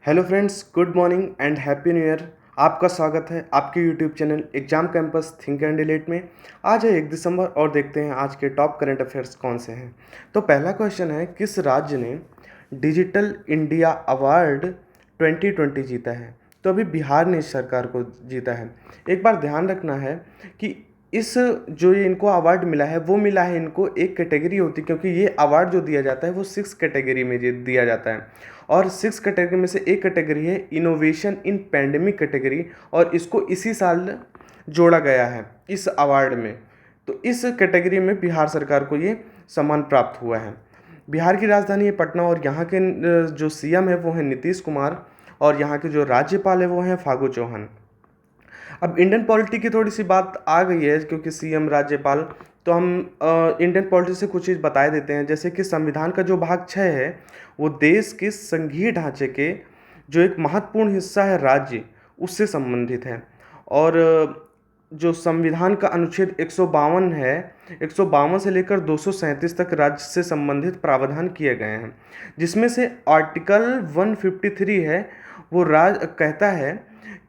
Hello friends, good morning and happy new year. आपका स्वागत है आपके YouTube channel exam campus think and delete में। आज है 1 दिसंबर और देखते हैं आज के टॉप करंट अफेयर्स कौन से हैं। तो पहला क्वेश्चन है, किस राज्य ने डिजिटल इंडिया अवार्ड 2020 जीता है? तो अभी बिहार ने इस सरकार को जीता है। एक बार ध्यान रखना है कि इस जो ये इनको अवार्ड मिला है वो मिला है इनको एक कैटेगरी होती है, क्योंकि ये अवार्ड जो दिया जाता है वो 6 कैटेगरी में दिया जाता है। और 6 कैटेगरी में से एक कैटेगरी है इनोवेशन इन पैंडेमिक कैटेगरी, और इसको इसी साल जोड़ा गया है इस अवार्ड में। तो इस कैटेगरी में बिहार सरकार को ये सम्मान प्राप्त हुआ है। बिहार की राजधानी है पटना, और यहाँ के जो सीएम है वो है नीतीश कुमार, और यहाँ के जो राज्यपाल है वो हैं फागू चौहान। अब इंडियन पॉलिटी की थोड़ी सी बात आ गई है, क्योंकि सीएम राज्यपाल, तो हम इंडियन पॉलिटी से कुछ चीज़ बता देते हैं। जैसे कि संविधान का जो भाग 6 है वो देश के संघीय ढांचे के जो एक महत्वपूर्ण हिस्सा है राज्य, उससे संबंधित है। और जो संविधान का अनुच्छेद 152 है, 152 से लेकर 237 तक राज्य से संबंधित प्रावधान किए गए हैं, जिसमें से आर्टिकल 153 है वो कहता है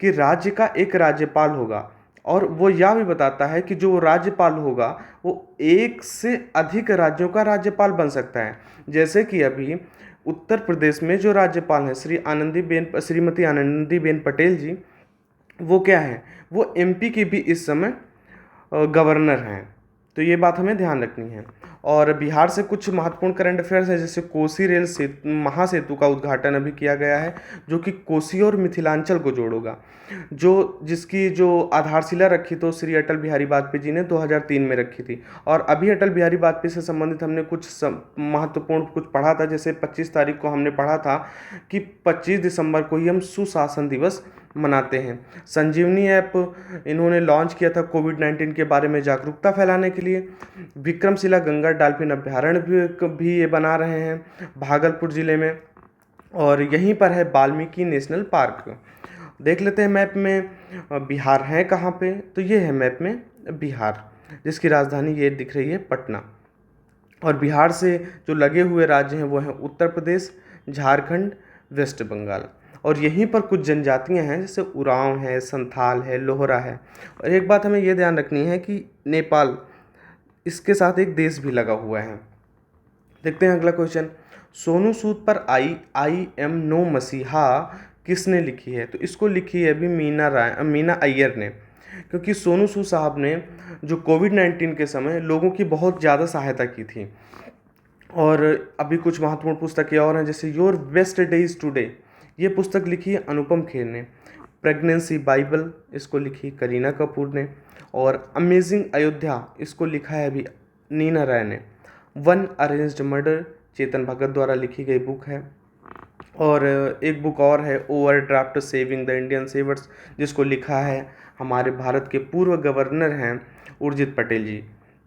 कि राज्य का एक राज्यपाल होगा, और वो यह भी बताता है कि जो राज्यपाल होगा वो एक से अधिक राज्यों का राज्यपाल बन सकता है। जैसे कि अभी उत्तर प्रदेश में जो राज्यपाल हैं श्रीमती आनंदीबेन पटेल जी, वो क्या है, वो एमपी की भी इस समय गवर्नर हैं। तो ये बात हमें ध्यान रखनी है। और बिहार से कुछ महत्वपूर्ण करंट अफेयर्स है, जैसे कोसी रेल महासेतु का उद्घाटन अभी किया गया है, जो कि कोसी और मिथिलांचल को जोड़ेगा। जिसकी जो आधारशिला रखी तो श्री अटल बिहारी वाजपेयी जी ने 2003 में रखी थी। और अभी अटल बिहारी वाजपेयी से संबंधित हमने कुछ महत्वपूर्ण कुछ पढ़ा था। जैसे 25 तारीख को हमने पढ़ा था कि 25 दिसंबर को ही हम सुशासन दिवस मनाते हैं। संजीवनी ऐप इन्होंने लॉन्च किया था कोविड-19 के बारे में जागरूकता फैलाने के लिए। विक्रमशिला गंगा डॉल्फिन अभ्यारण्य भी ये बना रहे हैं भागलपुर ज़िले में, और यहीं पर है वाल्मीकि नेशनल पार्क। देख लेते हैं मैप में बिहार है कहाँ पे। तो ये है मैप में बिहार, जिसकी राजधानी ये दिख रही है पटना। और बिहार से जो लगे हुए राज्य हैं वो हैं उत्तर प्रदेश, झारखंड, वेस्ट बंगाल। और यहीं पर कुछ जनजातियां हैं, जैसे उरांव है, संथाल है, लोहरा है। और एक बात हमें ये ध्यान रखनी है कि नेपाल, इसके साथ एक देश भी लगा हुआ है। देखते हैं अगला क्वेश्चन। सोनू सूद पर आई एम नो मसीहा किसने लिखी है? तो इसको लिखी है अभी मीना अय्यर ने, क्योंकि सोनू सूद साहब ने जो कोविड-19 के समय लोगों की बहुत ज़्यादा सहायता की थी। और अभी कुछ महत्वपूर्ण पुस्तकें और हैं, जैसे योर बेस्ट डेज टुडे, ये पुस्तक लिखी है अनुपम खेर ने। प्रेगनेंसी बाइबल, इसको लिखी करीना कपूर ने। और अमेजिंग अयोध्या, इसको लिखा है अभी नीना राय ने। One arranged murder, Chetan Bhagat द्वारा लिखी गई बुक है। और एक बुक और है ओवरड्राफ्ट सेविंग द इंडियन सेवर्स, जिसको लिखा है हमारे भारत के पूर्व गवर्नर हैं उर्जित पटेल जी,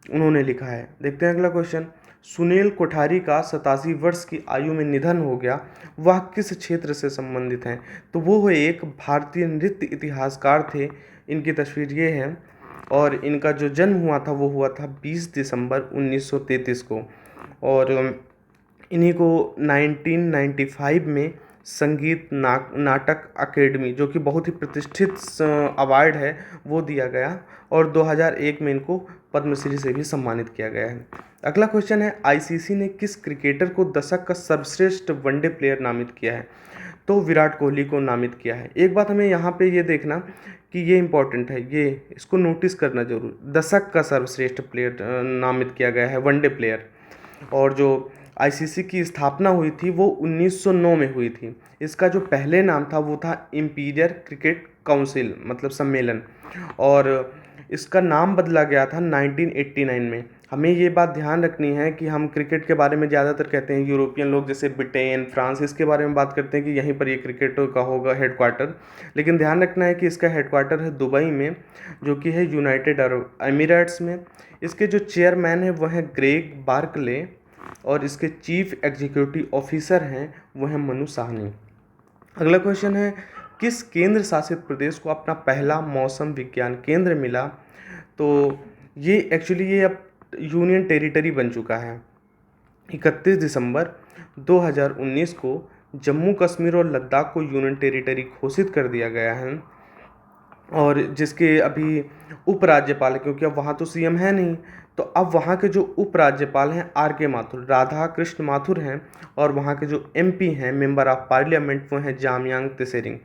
उन्होंने लिखा है। देखते हैं अगला क्वेश्चन। सुनील कोठारी का 87 वर्ष की आयु में निधन हो गया, वह किस क्षेत्र से संबंधित हैं? तो वो एक भारतीय नृत्य इतिहासकार थे। इनकी तस्वीर ये है, और इनका जो जन्म हुआ था वो हुआ था 20 दिसंबर 1933 को। और इन्हीं को 1995 में संगीत नाटक अकेडमी, जो कि बहुत ही प्रतिष्ठित अवार्ड है, वो दिया गया। और 2001 में इनको पद्मश्री से भी सम्मानित किया गया है। अगला क्वेश्चन है, आईसीसी ने किस क्रिकेटर को दशक का सर्वश्रेष्ठ वनडे प्लेयर नामित किया है? तो विराट कोहली को नामित किया है। एक बात हमें यहाँ पे ये देखना कि ये इंपॉर्टेंट है, ये इसको नोटिस करना जरूर, दशक का सर्वश्रेष्ठ प्लेयर नामित किया गया है, वनडे प्लेयर। और जो आईसीसी की स्थापना हुई थी वो 1909 में हुई थी। इसका जो पहले नाम था वो था इंपीरियर क्रिकेट काउंसिल, मतलब सम्मेलन। और इसका नाम बदला गया था 1989 में। हमें ये बात ध्यान रखनी है कि हम क्रिकेट के बारे में ज़्यादातर कहते हैं यूरोपियन लोग, जैसे ब्रिटेन, फ्रांस, इसके बारे में बात करते हैं कि यहीं पर ये क्रिकेट का होगा हेडक्वार्टर। लेकिन ध्यान रखना है कि इसका हेडक्वार्टर है दुबई में, जो कि है यूनाइटेड अरब अमीराट्स में। इसके जो चेयरमैन हैं वह हैं ग्रेग बार्कले, और इसके चीफ एग्जीक्यूटिव ऑफिसर हैं वो हैं मनु साहनी। अगला क्वेश्चन है, किस केंद्र शासित प्रदेश को अपना पहला मौसम विज्ञान केंद्र मिला? तो ये एक्चुअली ये अब यूनियन टेरिटरी बन चुका है। 31 दिसंबर 2019 को जम्मू कश्मीर और लद्दाख को यूनियन टेरिटरी घोषित कर दिया गया है, और जिसके अभी उपराज्यपाल है, क्योंकि अब वहाँ तो सीएम है नहीं, तो अब वहाँ के जो उपराज्यपाल हैं आर के माथुर, राधा कृष्ण माथुर हैं, और वहाँ के जो एमपी हैं, मेंबर ऑफ पार्लियामेंट, वो हैं जामयांग त्सेरिंग।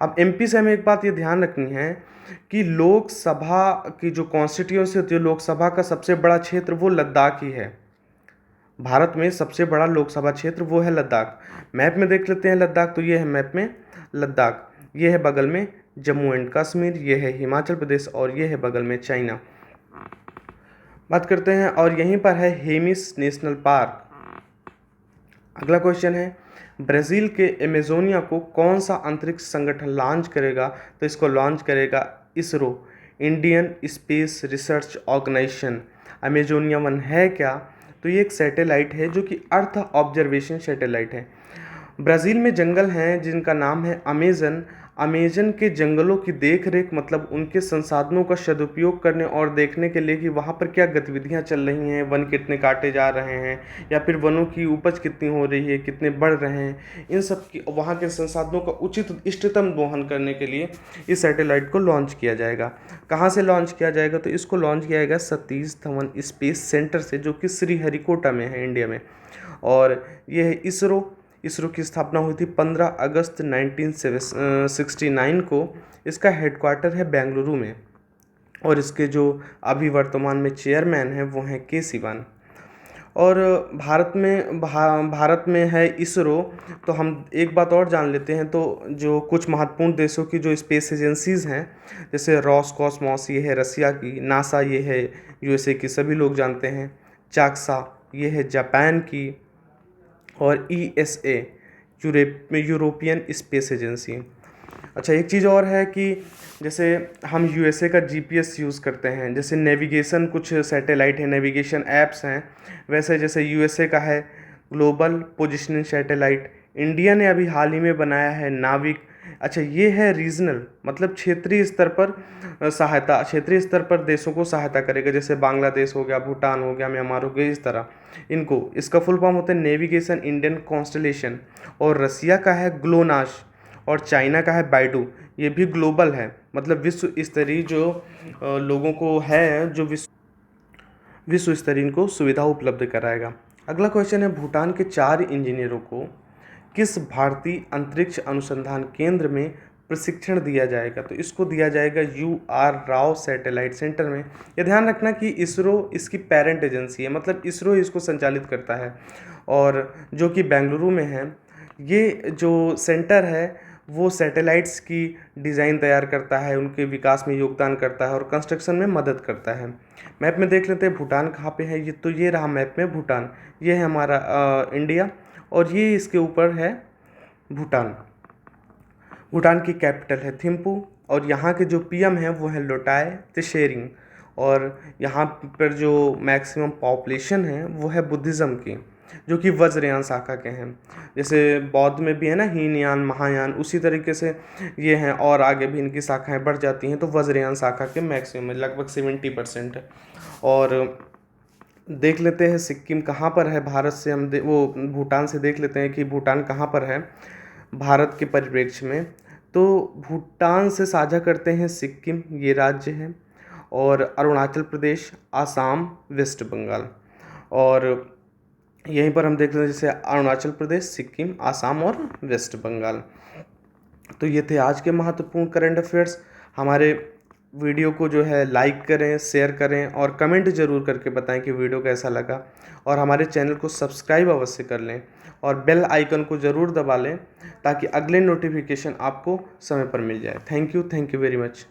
अब एमपी से हमें एक बात ये ध्यान रखनी है कि लोकसभा की जो कॉन्स्टिट्यूंसी होती है, लोकसभा का सबसे बड़ा क्षेत्र वो लद्दाख ही है। भारत में सबसे बड़ा लोकसभा क्षेत्र वो है लद्दाख। मैप में देख लेते हैं लद्दाख, तो ये है मैप में लद्दाख, ये है बगल में जम्मू एंड कश्मीर, ये है हिमाचल प्रदेश, और ये है बगल में चाइना। बात करते हैं, और यहीं पर है हेमिस नेशनल पार्क। अगला क्वेश्चन है, ब्राज़ील के एमेजोनिया को कौन सा अंतरिक्ष संगठन लॉन्च करेगा? तो इसको लॉन्च करेगा ISRO, Indian space research organisation. Amazonia 1 है क्या? तो ये एक सैटेलाइट है जो कि अर्थ ऑब्जर्वेशन सैटेलाइट है। ब्राज़ील में जंगल हैं जिनका नाम है अमेजन। अमेजन के जंगलों की देख रेख, मतलब उनके संसाधनों का सदुपयोग करने और देखने के लिए कि वहाँ पर क्या गतिविधियाँ चल रही हैं, वन कितने काटे जा रहे हैं, या फिर वनों की उपज कितनी हो रही है, कितने बढ़ रहे हैं, इन सब की वहाँ के संसाधनों का उचित इष्टतम दोहन करने के लिए इस सैटेलाइट को लॉन्च किया जाएगा। कहाँ से लॉन्च किया जाएगा? तो इसको लॉन्च किया जाएगा सतीश धवन स्पेस सेंटर से, जो कि श्रीहरिकोटा में है, इंडिया में। और ये है इसरो। इसरो की स्थापना हुई थी 15 अगस्त 1969 को। इसका हेडक्वार्टर है बेंगलुरु में, और इसके जो अभी वर्तमान में चेयरमैन हैं वो हैं के सिवान। और भारत में है इसरो। तो हम एक बात और जान लेते हैं, तो जो कुछ महत्वपूर्ण देशों की जो स्पेस एजेंसीज़ हैं, जैसे रॉसकॉस्मॉस ये है रसिया की, नासा ये है यूएसए की, सभी लोग जानते हैं, चाक्सा ये है जापान की, और ईएसए यूरोपियन स्पेस एजेंसी। अच्छा, एक चीज़ और है कि जैसे हम यूएसए का जीपीएस यूज़ करते हैं, जैसे नेविगेशन कुछ सैटेलाइट है, नेविगेशन ऐप्स हैं, वैसे जैसे यूएसए का है ग्लोबल पोजिशनिंग सैटेलाइट। इंडिया ने अभी हाल ही में बनाया है नाविक। अच्छा, ये है रीजनल, मतलब क्षेत्रीय स्तर पर सहायता, क्षेत्रीय स्तर पर देशों को सहायता करेगा, जैसे बांग्लादेश हो गया, भूटान हो गया, म्यांमार हो गया, इस तरह इनको। इसका फुल फॉर्म होता है नेविगेशन इंडियन कॉन्स्टलेशन। और रसिया का है ग्लोनास, और चाइना का है बाइडू। ये भी ग्लोबल है, मतलब विश्व स्तरीय जो लोगों को है, जो विश्व स्तरीय इनको सुविधा उपलब्ध कराएगा। अगला क्वेश्चन है, भूटान के 4 इंजीनियरों को किस भारतीय अंतरिक्ष अनुसंधान केंद्र में प्रशिक्षण दिया जाएगा? तो इसको दिया जाएगा UR राव सैटेलाइट सेंटर में। यह ध्यान रखना कि इसरो इसकी पेरेंट एजेंसी है, मतलब इसरो इसको संचालित करता है, और जो कि बेंगलुरु में है। ये जो सेंटर है वो सैटेलाइट्स की डिज़ाइन तैयार करता है, उनके विकास में योगदान करता है, और कंस्ट्रक्शन में मदद करता है। मैप में देख लेते हैं भूटान कहाँ पे है। ये तो ये रहा मैप में भूटान, ये है हमारा इंडिया, और ये इसके ऊपर है भूटान। भूटान की कैपिटल है थिम्पू, और यहाँ के जो पीएम हैं वो है लोटाय त्शेरिंग। और यहाँ पर जो मैक्सिमम पॉपुलेशन है वो है बुद्धिज़्म की, जो कि वज्रयान शाखा के हैं। जैसे बौद्ध में भी है ना हीनयान महायान, उसी तरीके से ये हैं, और आगे भी इनकी शाखाएं बढ़ जाती हैं, तो वज्रयान शाखा के मैक्सिमम लगभग 70% है। और देख लेते हैं सिक्किम कहाँ पर है भारत से, वो भूटान से देख लेते हैं कि भूटान कहाँ पर है भारत के परिप्रेक्ष्य में। तो भूटान से साझा करते हैं सिक्किम, ये राज्य है, और अरुणाचल प्रदेश, आसाम, वेस्ट बंगाल। और यहीं पर हम देख लेते हैं जैसे अरुणाचल प्रदेश, सिक्किम, आसाम और वेस्ट बंगाल। तो ये थे आज के महत्वपूर्ण करंट अफेयर्स। हमारे वीडियो को जो है लाइक करें, शेयर करें, और कमेंट ज़रूर करके बताएं कि वीडियो कैसा लगा, और हमारे चैनल को सब्सक्राइब अवश्य कर लें, और बेल आइकन को ज़रूर दबा लें ताकि अगले नोटिफिकेशन आपको समय पर मिल जाए। Thank you very much.